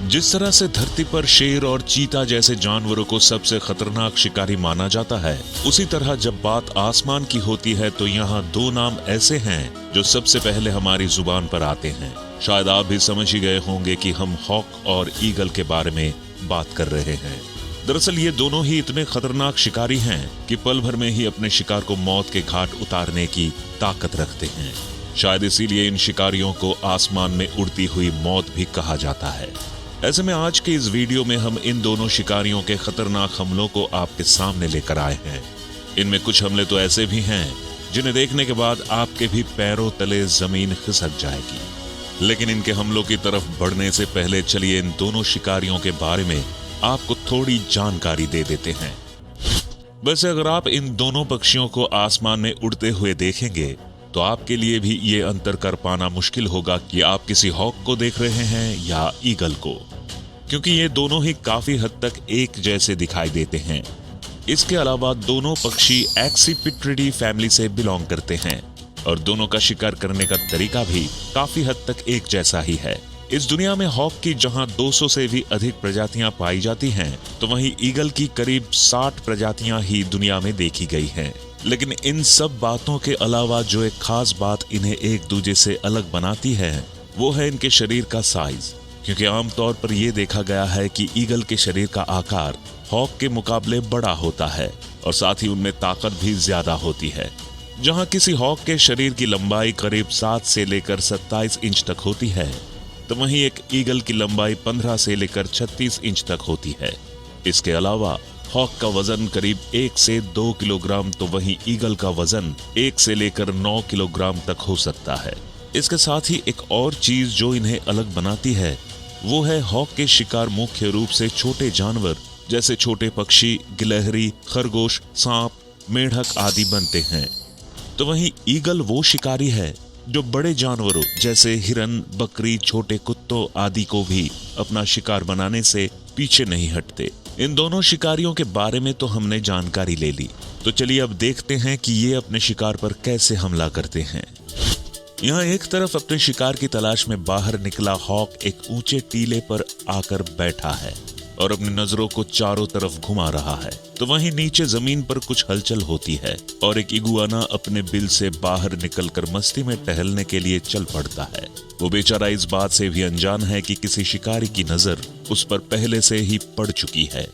जिस तरह से धरती पर शेर और चीता जैसे जानवरों को सबसे खतरनाक शिकारी माना जाता है, उसी तरह जब बात आसमान की होती है तो यहाँ दो नाम ऐसे हैं जो सबसे पहले हमारी जुबान पर आते हैं। शायद आप भी समझ ही गए होंगे कि हम हॉक और ईगल के बारे में बात कर रहे हैं। दरअसल ये दोनों ही इतने खतरनाक शिकारी हैं कि पल भर में ही अपने शिकार को मौत के घाट उतारने की ताकत रखते हैं। शायद इसीलिए इन शिकारियों को आसमान में उड़ती हुई मौत भी कहा जाता है। ऐसे में आज के इस वीडियो में हम इन दोनों शिकारियों के खतरनाक हमलों को आपके सामने लेकर आए हैं। इनमें कुछ हमले तो ऐसे भी हैं जिन्हें देखने के बाद आपके भी पैरों तले जमीन खिसक जाएगी। लेकिन इनके हमलों की तरफ बढ़ने से पहले चलिए इन दोनों शिकारियों के बारे में आपको थोड़ी जानकारी दे देते हैं। वैसे अगर आप इन दोनों पक्षियों को आसमान में उड़ते हुए देखेंगे तो आपके लिए भी ये अंतर कर पाना मुश्किल होगा कि आप किसी हॉक को देख रहे हैं या ईगल को, क्योंकि ये दोनों ही काफी हद तक एक जैसे दिखाई देते हैं। इसके अलावा दोनों पक्षी एक्सीपिट्रिडी फैमिली से बिलोंग करते हैं और दोनों का शिकार करने का तरीका भी काफी हद तक एक जैसा ही है। इस दुनिया में हॉक की जहां 200 से भी अधिक प्रजातियां पाई जाती हैं, तो वहीं ईगल की करीब 60 प्रजातियां ही दुनिया में देखी गई हैं। लेकिन इन सब बातों के अलावा जो एक खास बात इन्हें एक दूसरे से अलग बनाती है वो है इनके शरीर का साइज, क्योंकि आमतौर पर यह देखा गया है कि ईगल के शरीर का आकार हॉक के मुकाबले बड़ा होता है और साथ ही उनमें ताकत भी ज्यादा होती है। जहां किसी हॉक के शरीर की लंबाई करीब 7 से लेकर 27 इंच तक होती है, तो वहीं एक ईगल की लंबाई 15 से लेकर 36 इंच तक होती है। इसके अलावा हॉक का वजन करीब 1 से 2 किलोग्राम, तो वहीं ईगल का वजन 1 से लेकर 9 किलोग्राम तक हो सकता है। इसके साथ ही एक और चीज जो इन्हें अलग बनाती है वो है हॉक के शिकार मुख्य रूप से छोटे जानवर जैसे छोटे पक्षी, गिलहरी, खरगोश, सांप, मेंढक आदि बनते हैं, तो वहीं ईगल वो शिकारी है जो बड़े जानवरों जैसे हिरन, बकरी, छोटे कुत्तों आदि को भी अपना शिकार बनाने से पीछे नहीं हटते। इन दोनों शिकारियों के बारे में तो हमने जानकारी ले ली, तो चलिए अब देखते हैं कि ये अपने शिकार पर कैसे हमला करते हैं। यहाँ एक तरफ अपने शिकार की तलाश में बाहर निकला हॉक एक ऊंचे टीले पर आकर बैठा है और अपनी नजरों को चारों तरफ घुमा रहा है, तो वहीं नीचे जमीन पर कुछ हलचल होती है और एक इगुआना अपने बिल से बाहर निकलकर मस्ती में टहलने के लिए चल पड़ता है। वो बेचारा इस बात से भी अनजान है कि किसी शिकारी की नजर उस पर पहले से ही पड़ चुकी है।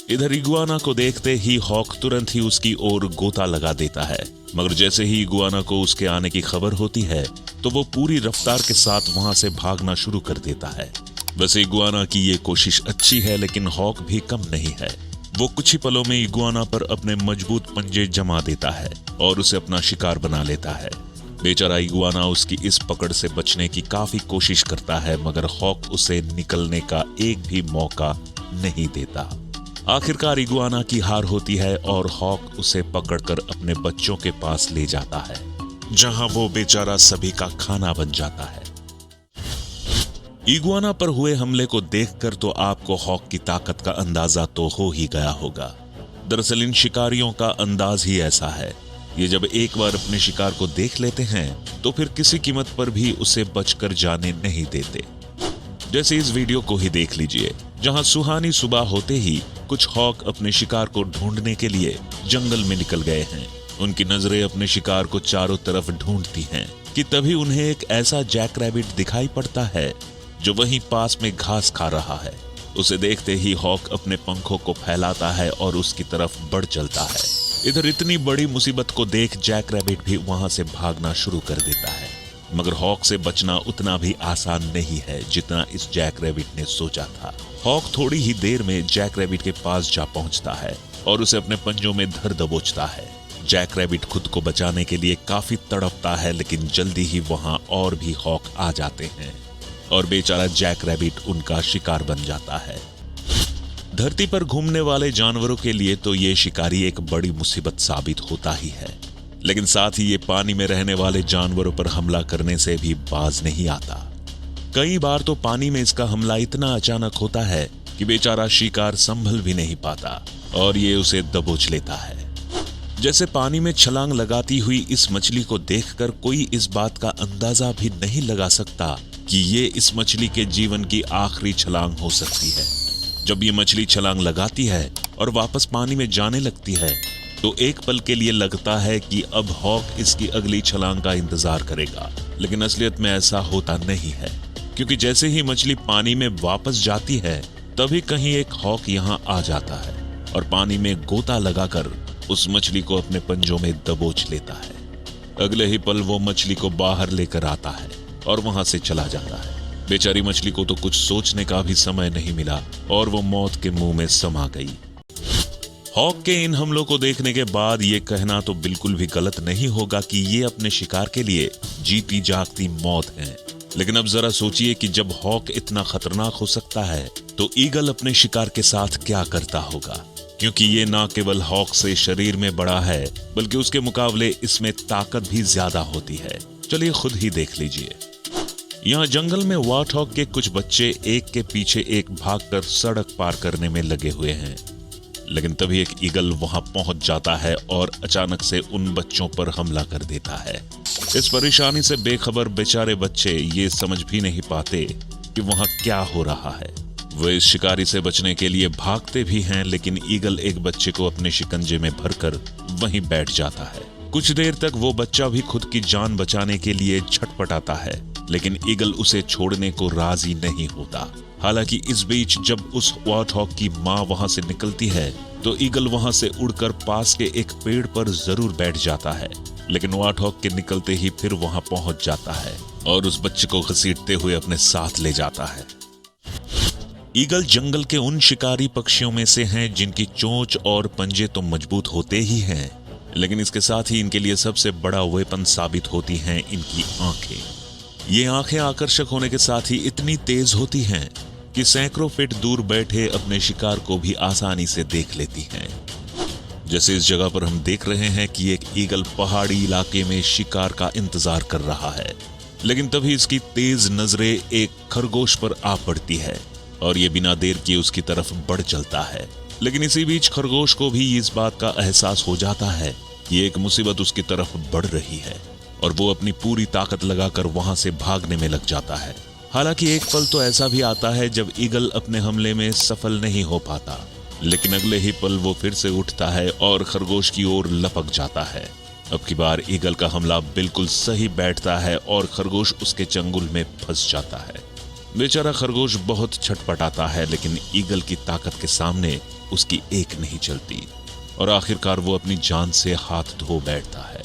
इधर इगुआना को देखते ही हॉक तुरंत ही उसकी ओर गोता लगा देता है, मगर जैसे ही इगुआना को उसके आने की खबर होती है तो वो पूरी रफ्तार के साथ वहां से भागना शुरू कर देता है। वैसे इगुआना की ये कोशिश अच्छी है, लेकिन हॉक भी कम नहीं है। वो कुछ ही पलों में इगुआना पर अपने मजबूत पंजे जमा देता है और उसे अपना शिकार बना लेता है। बेचारा इगुआना उसकी इस पकड़ से बचने की काफी कोशिश करता है, मगर हॉक उसे निकलने का एक भी मौका नहीं देता। आखिरकार इगुआना की हार होती है और हॉक उसे पकड़कर अपने बच्चों के पास ले जाता है, जहां वो बेचारा सभी का खाना बन जाता है। इगुआना पर हुए हमले को देखकर तो आपको हॉक की ताकत का अंदाजा तो हो ही गया होगा। दरअसल इन शिकारियों का अंदाज ही ऐसा है, ये जब एक बार अपने शिकार को देख लेते हैं तो फिर किसी कीमत पर भी उसे बचकर जाने नहीं देते। जैसे इस वीडियो को ही देख लीजिए, जहां सुहानी सुबह होते ही कुछ हॉक अपने शिकार को ढूंढने के लिए जंगल में निकल गए हैं। उनकी नजरें अपने शिकार को चारों तरफ ढूंढती हैं कि तभी उन्हें एक ऐसा जैक रैबिट दिखाई पड़ता है जो वहीं पास में घास खा रहा है। उसे देखते ही हॉक अपने पंखों को फैलाता है और उसकी तरफ बढ़ चलता है। इधर इतनी बड़ी मुसीबत को देख जैक रैबिट भी वहां से भागना शुरू कर देता है, मगर हॉक से बचना उतना भी आसान नहीं है जितना इस जैक रैबिट ने सोचा था। हॉक थोड़ी ही देर में जैक रैबिट के पास जा पहुंचता है और उसे अपने पंजों में धर दबोचता है। जैक रैबिट खुद को बचाने के लिए काफी तड़पता है, लेकिन जल्दी ही वहां और भी हॉक आ जाते हैं और बेचारा जैक रैबिट उनका शिकार बन जाता है। धरती पर घूमने वाले जानवरों के लिए तो ये शिकारी एक बड़ी मुसीबत साबित होता ही है, लेकिन साथ ही ये पानी में रहने वाले जानवरों पर हमला करने से भी बाज नहीं आता। कई बार तो पानी में इसका हमला इतना अचानक होता है कि बेचारा शिकार संभल भी नहीं पाता और ये उसे दबोच लेता है। जैसे पानी में छलांग लगाती हुई इस मछली को देखकर कोई इस बात का अंदाजा भी नहीं लगा सकता कि ये इस मछली के जीवन की आखिरी छलांग हो सकती है। जब ये मछली छलांग लगाती है और वापस पानी में जाने लगती है तो एक पल के लिए लगता है कि अब हॉक इसकी अगली छलांग का इंतजार करेगा, लेकिन असलियत में ऐसा होता नहीं है, क्योंकि जैसे ही मछली पानी में वापस जाती है तभी कहीं एक हॉक यहाँ आ जाता है और पानी में गोता लगाकर उस मछली को अपने पंजों में दबोच लेता है। अगले ही पल वो मछली को बाहर लेकर आता है और वहां से चला जाता है। बेचारी मछली को तो कुछ सोचने का भी समय नहीं मिला और वो मौत के मुंह में समा गई। हॉक के इन हमलों को देखने के बाद ये कहना तो बिल्कुल भी गलत नहीं होगा कि ये अपने शिकार के लिए जीती जागती मौत है। लेकिन अब जरा सोचिए कि जब हॉक इतना खतरनाक हो सकता है तो ईगल अपने शिकार के साथ क्या करता होगा, क्योंकि ये ना केवल हॉक से शरीर में बड़ा है बल्कि उसके मुकाबले इसमें ताकत भी ज्यादा होती है। चलिए खुद ही देख लीजिए। यहाँ जंगल में वार्थॉग के कुछ बच्चे एक के पीछे एक भागकर सड़क पार करने में लगे हुए हैं, लेकिन तभी एक ईगल वहां पहुंच जाता है और अचानक से उन बच्चों पर हमला कर देता है। इस परेशानी से बेखबर बेचारे बच्चे ये समझ भी नहीं पाते कि वहां क्या हो रहा है। वे इस शिकारी से बचने के लिए भागते भी हैं, लेकिन ईगल एक बच्चे को अपने शिकंजे में भरकर वहीं बैठ जाता है। कुछ देर तक वो बच्चा भी खुद की जान बचाने के लिए छटपटाता है, लेकिन ईगल उसे छोड़ने को राजी नहीं होता। हालांकि इस बीच जब उस वार्थॉग की माँ वहां से निकलती है तो ईगल वहां से उड़कर पास के एक पेड़ पर जरूर बैठ जाता है, लेकिन वार्थॉग के निकलते ही फिर वहां पहुंच जाता है और उस बच्चे को घसीटते हुए अपने साथ ले जाता है। ईगल जंगल के उन शिकारी पक्षियों में से हैं जिनकी चोंच और पंजे तो मजबूत होते ही हैं, लेकिन इसके साथ ही इनके लिए सबसे बड़ा वेपन साबित होती हैं इनकी आंखें। ये आंखें आकर्षक होने के साथ ही इतनी तेज होती हैं कि सैकड़ों फीट दूर बैठे अपने शिकार को भी आसानी से देख लेती हैं। जैसे इस जगह पर हम देख रहे हैं कि एक ईगल पहाड़ी इलाके में शिकार का इंतजार कर रहा है, लेकिन तभी इसकी तेज नजरें एक खरगोश पर आ पड़ती है और ये बिना देर किए उसकी तरफ बढ़ चलता है। लेकिन इसी बीच खरगोश को भी इस बात का एहसास हो जाता है कि एक मुसीबत उसकी तरफ बढ़ रही है और वो अपनी पूरी ताकत लगाकर वहां से भागने में लग जाता है। हालांकि एक पल तो ऐसा भी आता है जब ईगल अपने हमले में सफल नहीं हो पाता, लेकिन अगले ही पल वो फिर से उठता है और खरगोश की ओर लपक जाता है। अब की बार ईगल का हमला बिल्कुल सही बैठता है और खरगोश उसके चंगुल में फंस जाता है। बेचारा खरगोश बहुत छटपटाता है, लेकिन ईगल की ताकत के सामने उसकी एक नहीं चलती और आखिरकार वो अपनी जान से हाथ धो बैठता है।